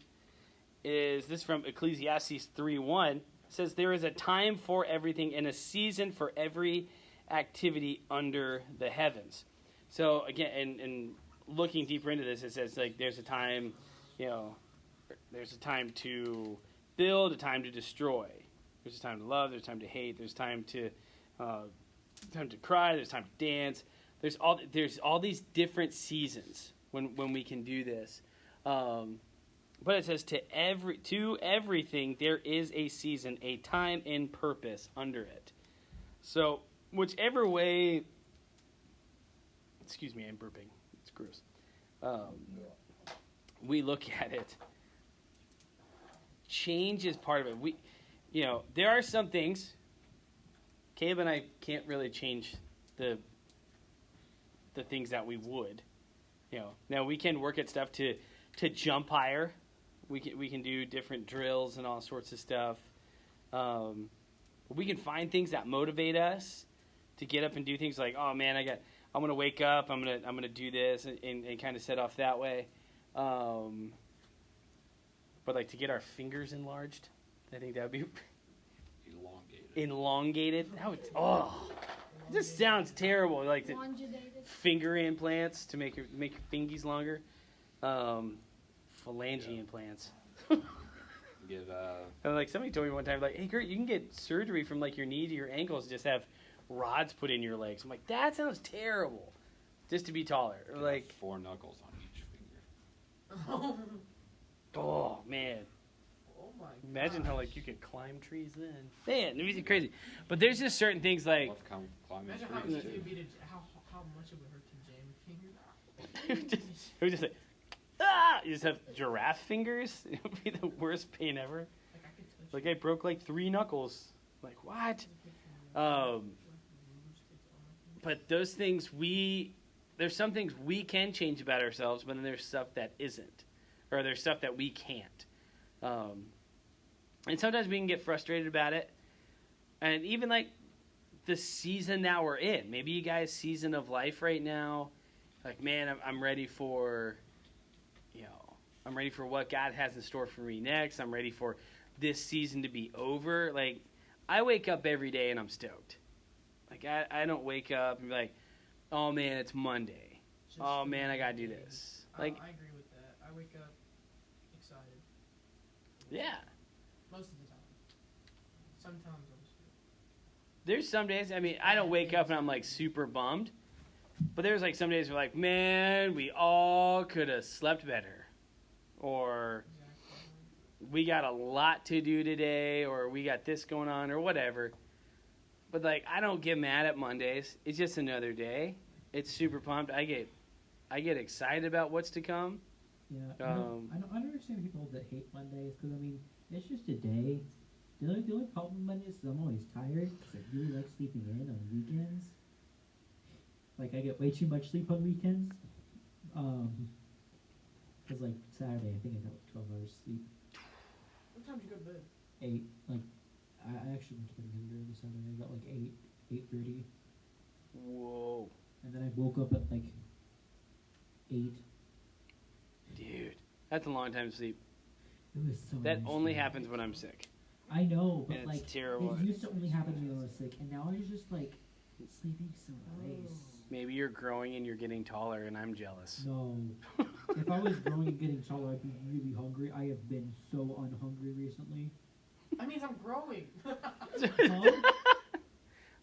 Is this from Ecclesiastes 3:1? It says, there is a time for everything and a season for every activity under the heavens. So again, and looking deeper into this, it says like there's a time, there's a time to build, a time to destroy. There's a time to love, there's time to hate, there's time to cry, there's time to dance. There's all these different seasons when we can do this. But it says to everything there is a season, a time and purpose under it. So whichever way, excuse me, I'm burping. It's gross. We look at it. Change is part of it. There are some things. Caleb and I can't really change the things that we would. Now we can work at stuff to jump higher. We can do different drills and all sorts of stuff. We can find things that motivate us to get up and do things like, oh man, I'm gonna wake up, I'm gonna do this and kind of set off that way. But like to get our fingers enlarged, I think that would be elongated. That would, it just sounds terrible. Like the Longitated. finger implants to make your fingies longer. Phalange implants. Get And like somebody told me one time, like, hey Kurt, you can get surgery from like your knee to your ankles, just have rods put in your legs. I'm like, that sounds terrible. Just to be taller. Or like 4 knuckles on each finger. oh man. Oh my Imagine how gosh. like you could climb trees then. Man, it'd be crazy. But there's just certain things like Love climbing Imagine how trees easy too. it'd be how much it would hurt to jam your finger. it was just like you just have giraffe fingers. It would be the worst pain ever. Like I could touch Like I broke like 3 knuckles. Like what? But those things there's some things we can change about ourselves, but then there's stuff that isn't, or there's stuff that we can't. And sometimes we can get frustrated about it. And even like the season that we're in, maybe you guys' season of life right now, like, man, I'm ready for, I'm ready for what God has in store for me next. I'm ready for this season to be over. Like, I wake up every day and I'm stoked. Like, I don't wake up and be like, oh man, it's Monday. Just Oh the man, I gotta do beginning. this. Like, I agree with that. I wake up excited. yeah. Most of the time. Sometimes I'm just There's some days, I mean, I don't wake up and I'm like super bummed. But there's like some days where like, man, we all could have slept better. Or exactly. we got a lot to do today, or we got this going on, or whatever. But like, I don't get mad at Mondays. It's just another day. It's super pumped. I get excited about what's to come. Yeah, I don't understand people that hate Mondays because I mean it's just a day. The only problem with Mondays is I'm always tired because I really like sleeping in on weekends. Like I get way too much sleep on weekends. Cause like Saturday I think I got like 12 hours sleep. What time did you go to bed? 8. Like I actually went to bed earlier this Saturday. I got like 8:30, Whoa. and then I woke up at like 8. Dude, that's a long time to sleep. It was so. That nice, only though. happens when I'm sick. I know, but And like it's terrible. it used to only happen to me when I was sick, and now I'm just like sleeping so nice. Maybe you're growing and you're getting taller, and I'm jealous. No, if I was growing and getting taller, I'd be really hungry. I have been so unhungry recently. That means I'm growing.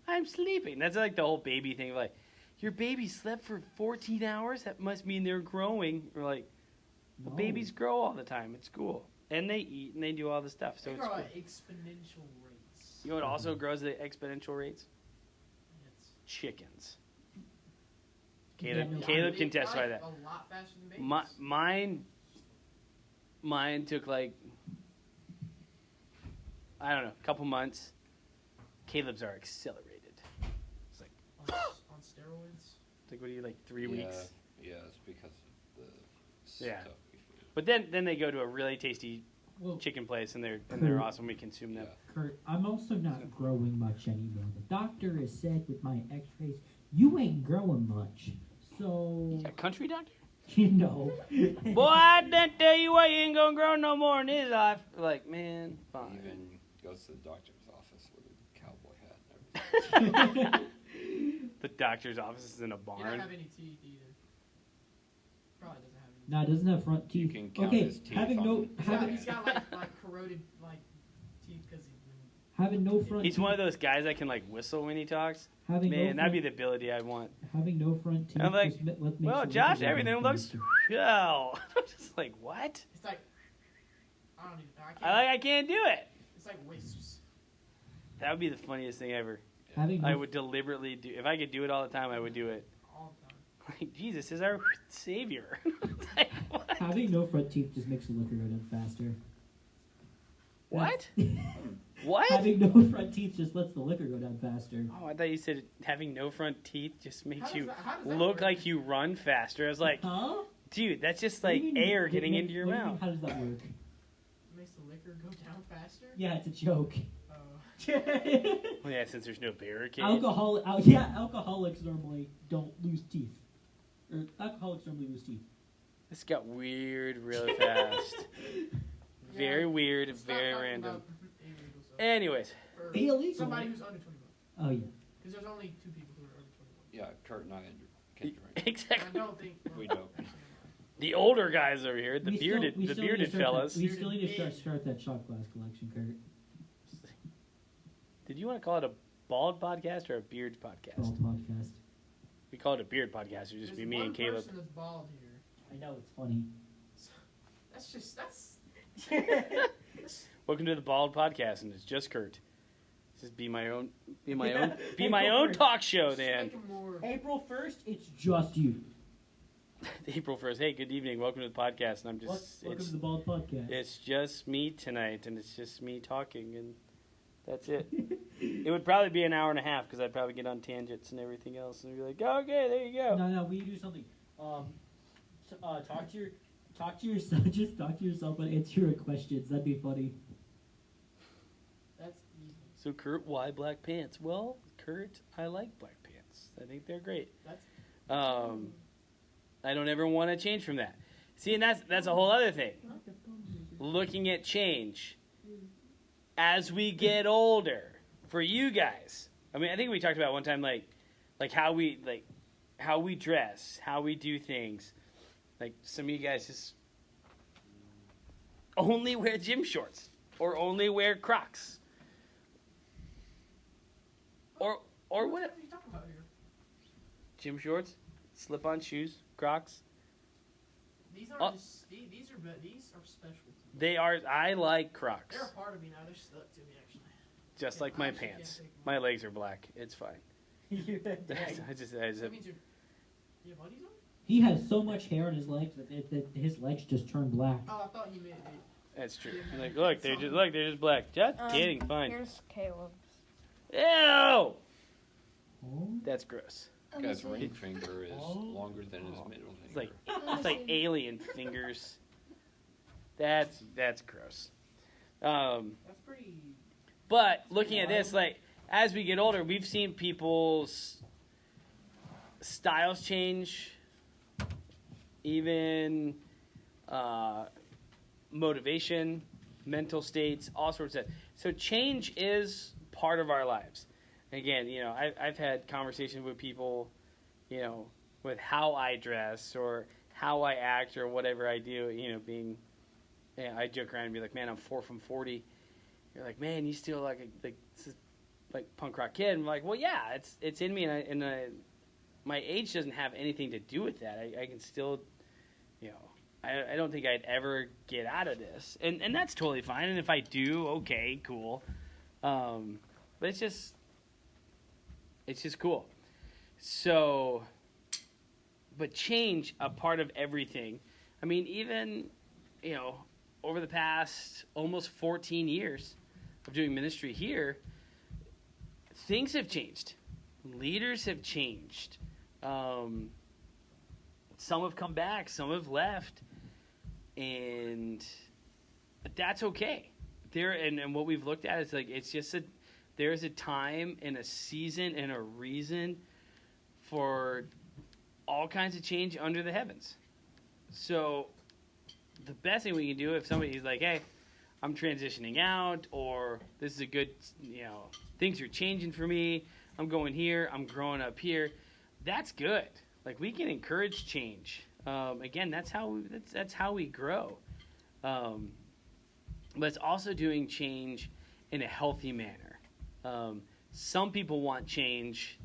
I'm sleeping. That's like the whole baby thing. Like, your baby slept for 14 hours? That must mean they're growing. Or like, well, No. babies grow all the time at school. And they eat and they do all the stuff. So They it's grow cool. at exponential rates. You know what also grows at exponential rates? It's Chickens. Yeah, Caleb, no, Caleb they can testify die that. A lot faster than babies. Mine took like, I don't know, a couple months. Caleb's are accelerated. It's like, on steroids. it's like what are you, like 3 weeks? Yeah, it's because of the Yeah. stuff we feed. But then they go to a really tasty Well, chicken place and they're awesome. We consume them. Yeah. Kurt, I'm also not growing much anymore. The doctor has said with my X-rays, you ain't growing much. So A country doctor? you know. Boy, I didn't tell you why you ain't gonna grow no more in his life. Like, man, fine. Even goes to the doctor's office with a cowboy hat and everything. The doctor's office is in a He barn. doesn't have any teeth either. Probably doesn't have any. Nah, it doesn't have front You teeth. can count Okay, his teeth having no on- having He's got like corroded like teeth because he's been. having no front. He's teeth, one of those guys that can like whistle when he talks. having Man, no that'd front, be the ability I want. having no front teeth. I'm like, just what makes Well, it Josh, look everything like looks faster. well. I'm just like, what? It's like I don't even. I can't. I can't do it. It's like wisps. That would be the funniest thing ever. Having no I would deliberately do. If I could do it all the time, I would do it. All the time. Like, Jesus is our savior. It's like, what? having no front teeth just makes the liquor go down faster. What? That's- What? Having no front teeth just lets the liquor go down faster. Oh, I thought you said having no front teeth just makes How does you how does that look work? like you run faster. I was like, Huh? dude, that's just What do like you mean, air getting into your what do you mean, mouth. How does that work? Makes the liquor go down faster. Yeah, it's a joke. Well, yeah, since there's no barricade. Alcoholics normally don't lose teeth. Or alcoholics normally lose teeth. This got weird really fast. Very Yeah. weird, Let's not very talk random. about illegal stuff. Anyways, For Illegal? somebody who's under 21. Oh yeah. Because there's only 2 people who are over 21. Yeah, Kurt and I can drink. And exactly. I don't think We don't. The older guys over here, the We still- bearded, we the still need to bearded start that- fellas. we still need to Bearded start that shot glass collection, Kurt. Did you want to call it a bald podcast or a beard podcast? Bald podcast. We call it a beard podcast. It would just be there's me one and Caleb. person that's bald here. I know it's funny. That's Welcome to the Bald Podcast, and it's just Kurt. Just be my own, be my April own 1st. talk show. just Then make it more. April 1st, it's just you. April 1st. Hey, good evening. Welcome to the podcast. And I'm just, Welcome it's to the Bald Podcast. it's just me tonight, and it's just me talking, and that's it. It would probably be an hour and a half because I'd probably get on tangents and everything else, and be like, okay, there you go. No, we do something. Talk to yourself. Just talk to yourself and answer your questions. That'd be funny. So Kurt, why black pants? Well, Kurt, I like black pants. I think they're great. I don't ever want to change from that. See, and that's a whole other thing. Looking at change as we get older. For you guys, I mean, I think we talked about one time, like how we dress, how we do things. Like some of you guys just only wear gym shorts or only wear Crocs. Or what? What are you talking about here? Gym shorts, slip-on shoes, Crocs. These Oh. aren't just these are special to me. They are. I like Crocs, They're a part of me now. They're stuck to me actually. just Yeah, like I my actually pants. can't take My legs are black. It's fine. You're a I dang. just That means you have undies on? He has so much hair on his legs that his legs just turn black. Oh, I thought you meant it. that's true. Like, look, they're just black. Just kidding. Fine. Here's Caleb. Ew. Oh. That's gross. Let me Guy's see. ring finger is Oh. longer than his middle It's finger. like Let me it's like see. alien fingers. That's gross. That's pretty. But looking at this, like as we get older, we've seen people's styles change, even motivation, mental states, all sorts of. So change is part of our lives. Again, you know, I've had conversations with people, you know, with how I dress or how I act or whatever I do. You know, being, I joke around and be like, man, I'm 4 from 40. You're like, man, you still like punk rock kid. I'm like, well, yeah, it's in me, and my age doesn't have anything to do with that. I can still, you know, I don't think I'd ever get out of this, and that's totally fine. And if I do, okay, cool. But it's just cool. So, but change a part of everything. I mean, even, you know, over the past almost 14 years of doing ministry here, things have changed. Leaders have changed. Some have come back, some have left, and that's okay. And what we've looked at is like it's just there's a time and a season and a reason for all kinds of change under the heavens. So the best thing we can do if somebody's like, hey, I'm transitioning out, or this is a good, you know, things are changing for me, I'm going here, I'm growing up here, that's good. Like, we can encourage change. Again, that's how we grow. But it's also doing change in a healthy manner. Some people want change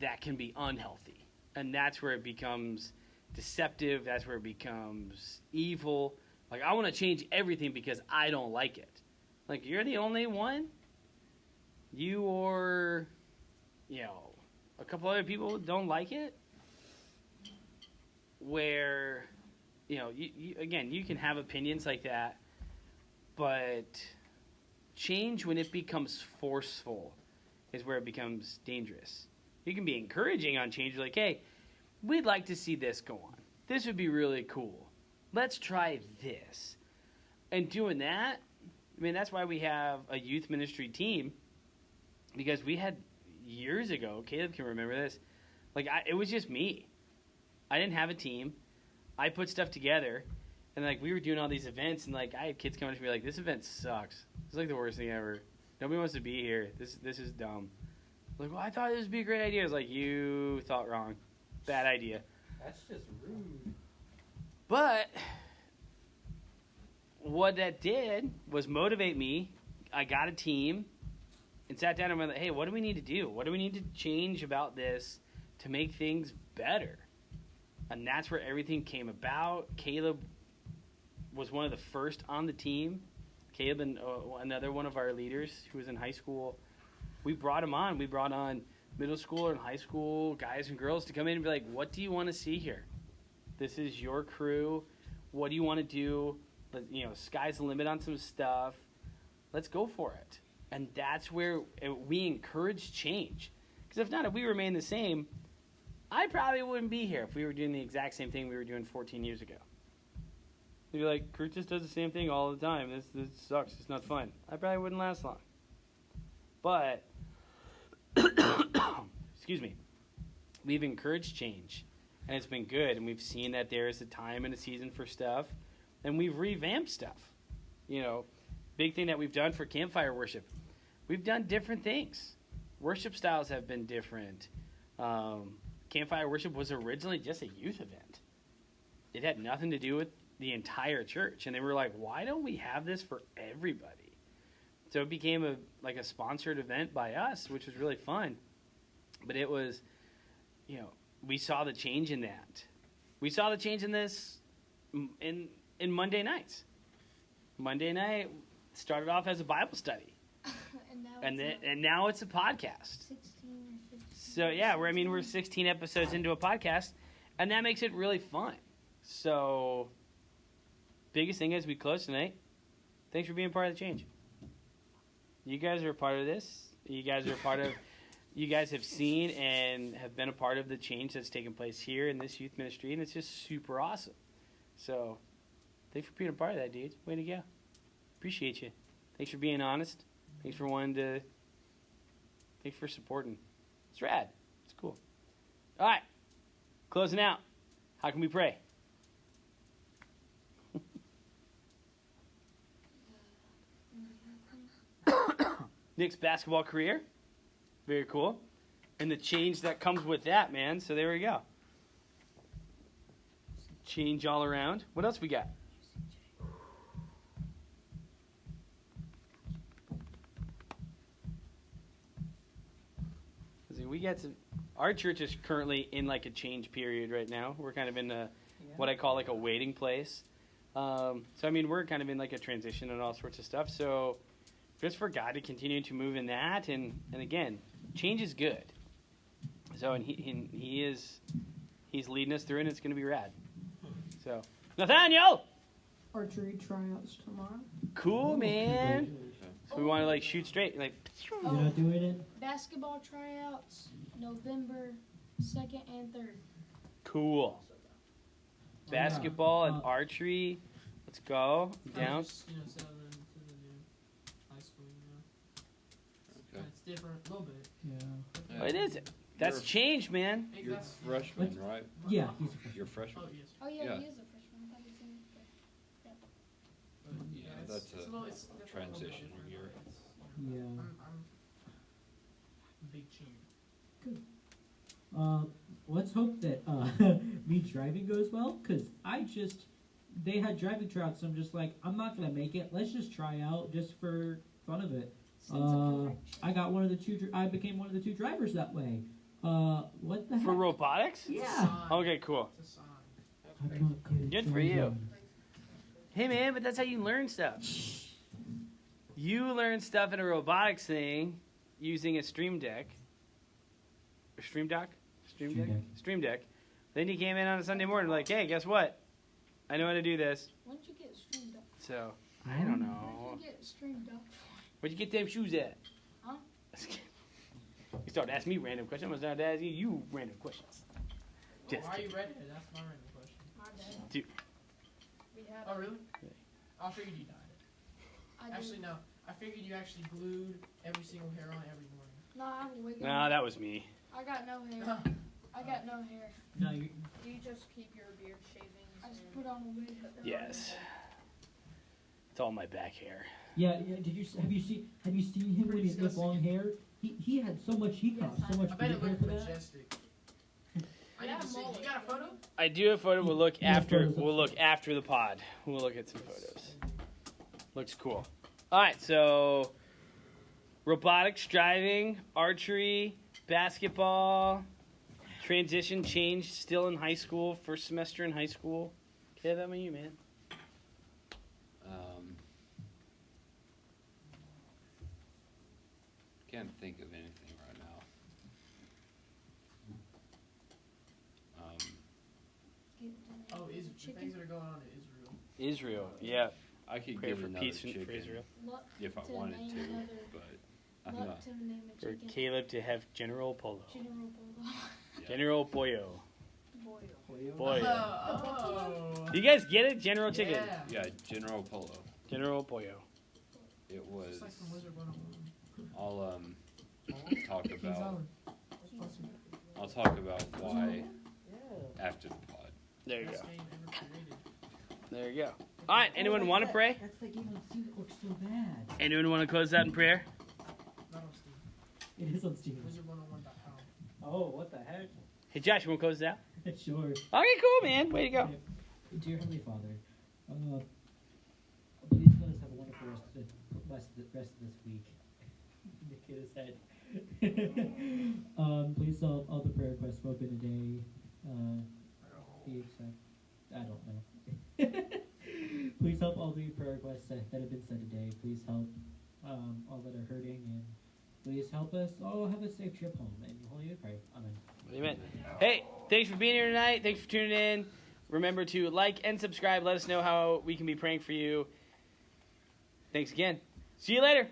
that can be unhealthy, and that's where it becomes deceptive. That's where it becomes evil. Like, I want to change everything because I don't like it. Like, you're the only one? You or, you know, a couple other people don't like it? Where, you know, you again, you can have opinions like that, but change when it becomes forceful is where it becomes dangerous. You can be encouraging on change, like, hey, we'd like to see this go on. This would be really cool. Let's try this. And doing that, I mean, that's why we have a youth ministry team, because we had years ago, Caleb can remember this, like, it was just me. I didn't have a team. I put stuff together, and, like, we were doing all these events, and, like, I had kids come up to me like, this event sucks. It's like the worst thing ever. Nobody wants to be here. This is dumb. Like, well, I thought this would be a great idea. I was like, you thought wrong. Bad idea. That's just rude. But what that did was motivate me. I got a team and sat down and went, hey, what do we need to do? What do we need to change about this to make things better? And that's where everything came about. Caleb was one of the first on the team. Caleb and another one of our leaders who was in high school, we brought him on. We brought on middle school and high school guys and girls to come in and be like, what do you want to see here? This is your crew. What do you want to do? You know, sky's the limit on some stuff. Let's go for it. And that's where we encourage change. Because if not, if we remain the same, I probably wouldn't be here if we were doing the exact same thing we were doing 14 years ago. You'd be like, Kurt just does the same thing all the time. This sucks. It's not fun. I probably wouldn't last long. But, excuse me, we've encouraged change, and it's been good, and we've seen that there is a time and a season for stuff, and we've revamped stuff. You know, big thing that we've done for campfire worship, we've done different things. Worship styles have been different. Campfire worship was originally just a youth event. It had nothing to do with the entire church, and they were like, why don't we have this for everybody? So it became a sponsored event by us, which was really fun. But it was, you know, we saw the change in that. We saw the change in this in Monday nights. Monday night started off as a Bible study, and now it's a podcast. 16 or 15. So yeah, we're 16 episodes into a podcast, and that makes it really fun. So, biggest thing as we close tonight, thanks for being part of the change. You guys are a part of this. You guys have seen and have been a part of the change that's taken place here in this youth ministry, and it's just super awesome. So, thanks for being a part of that, dude. Way to go. Appreciate you. Thanks for being honest. Thanks for supporting. It's rad. It's cool. All right. Closing out. How can we pray? Nick's basketball career. Very cool. And the change that comes with that, man. So there we go. Change all around. What else we got? We got some. Our church is currently in like a change period right now. We're kind of in what I call like a waiting place. So I mean, we're kind of in like a transition and all sorts of stuff. So just for God to continue to move in that, and again, change is good. So and he's leading us through, and it's going to be rad. So Nathaniel, Archery tryouts tomorrow. cool man. So we want to like shoot straight, like. You're not doing it? Basketball tryouts, November 2nd and 3rd. Cool. Oh, Basketball yeah. and archery. Let's go. Down. Just, settle into the new high school, Okay. It's different, a little bit. Yeah. Oh, it is. That's You're- change, man. You're Exactly. freshman, right? Yeah, he's a freshman. You're freshman. Oh, yes. Oh, yeah, Yeah. he is a freshman. I thought he was in the But, Yeah, it's, that's it's a little, it's different, transition a little bit year. different, it's, Yeah. I'm a big change. Let's hope that me driving goes well, because they had driving tryouts, so I'm just like, I'm not going to make it. Let's just try out just for fun of it. Sense of direction. I became one of the two drivers that way. What the heck? For robotics? It's a Yeah. sign. Okay, cool. It's a sign. I'm not good at Good for driving. you. Hey, man, but that's how you learn stuff. You learn stuff in a robotics thing using a Stream Deck. Or Stream Deck? Stream Deck? Deck. Stream Deck. Then you came in on a Sunday morning like, hey, guess what? I know how to do this. When did you get streamed up? So, I don't When know. did you get streamed up? Where'd you get them shoes at? Huh? You start asking me random questions. I'm going to start asking you random questions. Just Why are you kidding. redheaded? That's my random question. My dad. We had Oh, really? Yeah. I figured you dyed I it. did. Actually, no. I figured you actually glued every single hair on every morning. No, I have a wig on. No, that was me. I got no hair. I got no hair. No, you Do you just keep your beard shavings? I just and- put on a wig. Yes. It's all my back hair. Yeah. Did you have you seen him when he had Disgusting. long hair? He had so much. He got so much I bet it hair looked for that. majestic. I Yeah, need to see. mullet. You got a photo? I do a photo. We'll look Yeah, after. photos. We'll look after the pod. We'll look at some photos. Looks cool. All right, so robotics, driving, archery, basketball, transition, change. Still in high school. First semester in high school. Okay, that mean you, man. Can't think of anything right now. Oh, is the Chicken. things that are going on in Israel. Israel. Yeah. I could Pray get for another peace for chicken Israel. Luck if I to wanted name to, another. but I'm Luck not. to name a For chicken. Caleb to have General Polo. General Bulldog. Yeah. General Pollo. Boyle. Pollo. Oh. Do you guys get it? General Chicken. Yeah. Yeah, General Polo. General Pollo. It was. It's like from Wizard 101. I'll talk about why after the pod. There you go. There you go. All right. Anyone want to pray? That's the game on Steam that looks so bad. Anyone want to close out in prayer? It is on Steam. Oh, what the heck? Hey, Josh, you want to close it out? Sure. Okay, cool, man. Way to go. Dear Heavenly Father, please let us have a wonderful rest of this week. The kid is head. Please all the prayer requests spoken today. Be accept. I don't know. Please help all the prayer requests that have been said today. Please help all that are hurting, and please help us all have a safe trip home. In your holy name we pray. Amen. Amen. Hey, thanks for being here tonight. Thanks for tuning in. Remember to like and subscribe. Let us know how we can be praying for you. Thanks again. See you later.